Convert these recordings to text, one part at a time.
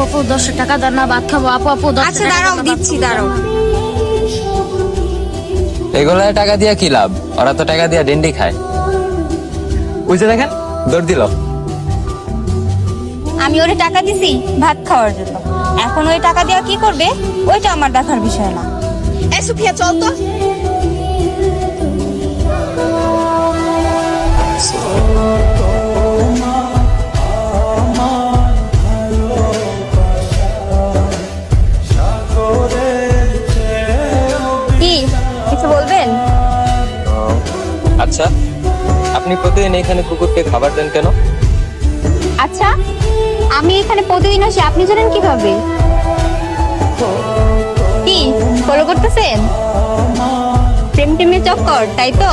আপু 10 টাকা দেন না, ভাত খাবো। আপু আপু 10 আচ্ছা টাকা দাঁড়াও, দেন না, ভাত দিচ্ছি, খাবো। দাঁড়াও। এগুলায় টাকা দিয়া কি লাভ? ওরা তো টাকা দিয়া ডেন্ডি খায়। ওই যে দেখেন দৌড় দিল। আমি ওরে টাকা দিছি ভাত খাওয়ার জন্য, এখন ওই টাকা দেওয়া কি করবে ওইটা আমার দেখার বিষয় না। এই সুফিয়া চল তো। কি কিছু বলবেন? আচ্ছা, আপনি প্রতিদিন এখানে কুকুরকে খাবার দেন কেন? আচ্ছা, আমি এখানে প্রতিদিন আসি, আপনি জানেন কিভাবে? কি ফলো করতেছেন? প্রেম টেমের চক্কর, তাই তো?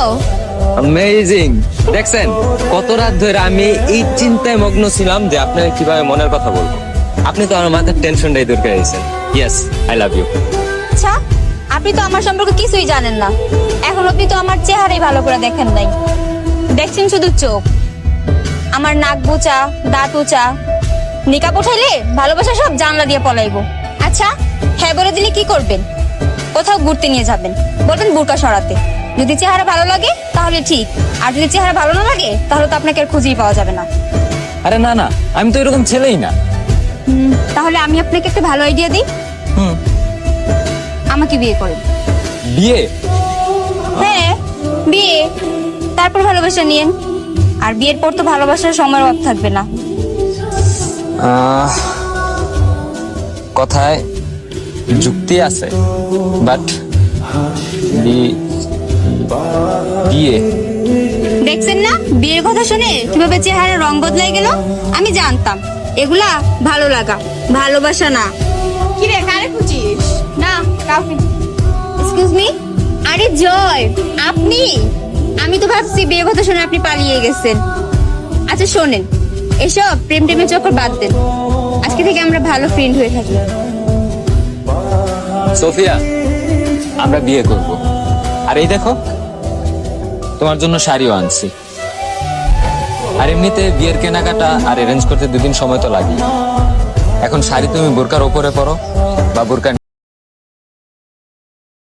অ্যামেজিং! দেখছেন কত রাত ধরে আমি এই চিন্তায় মগ্ন ছিলাম যে আপনার কিভাবে মনের কথা বলবো। আপনি তো আমার মাথার টেনশনটাই দূর করে দিয়েছেন। Yes, I love you. আচ্ছা, আপনি তো আমার সম্পর্কে কিছুই জানেন না। এখন আপনি তো আমার চেহারাই ভালো করে দেখেন নাই, দেখছেন শুধু চোখ। আমার নাক বোচা, দাঁত উঁচা, নিকাপ উঠাইলে ভালোবাসা সব জানলা দিয়ে পলাইবো। আচ্ছা, হ্যাঁ বলে দিলে কি করবেন? কোথাও ঘুরতে নিয়ে যাবেন, বলবেন বোরকা সরাতে। যদি চেহারা ভালো লাগে তাহলে ঠিক, আর যদি চেহারা ভালো না লাগে তাহলে তো আপনাকে আর খুঁজেই পাওয়া যাবে না। আরে না না, আমি তো এরকম ছেলেই না। তাহলে আমি আপনাকে একটা ভালো আইডিয়া দিই। হুম। আমাকে বিয়ে করেন। বিয়ে? হ্যাঁ, বিয়ে, তারপর ভালোবাসা নিয়েন। আর বিয়ের পর তো ভালোবাসার সময়ের অভাব থাকবে না। কথায় যুক্তি আছে, বাট বিয়ে। দেখছেন না বিয়ের কথা শুনে কিভাবে চেহারা রং বদলাই গেল? আমি জানতাম এগুলা ভালো লাগা, ভালোবাসা না। কি রে, কারে খুঁজিস? না কাউকে। এক্সকিউজ মি, আরে জয়, আপনি? আমি তো ভাবছি বিয়ের কথা শুনে আপনি পালিয়ে গেছেন। আচ্ছা শোনেন, এসব প্রেম টেমের চক্কর বাদ দেন। আজকে থেকে আমরা ভালো ফ্রেন্ড হয়ে থাকি। সোফিয়া, আমরা বিয়ে করব। আর এই দেখো, তোমার জন্য শাড়িও আনছি। আর এমনিতে বিয়ের কেনাকাটা আর অ্যারেঞ্জ করতে 2 দিন সময় তো লাগে। এখন শাড়ি তুমি বোরকার ওপরে পরো বা বোরকা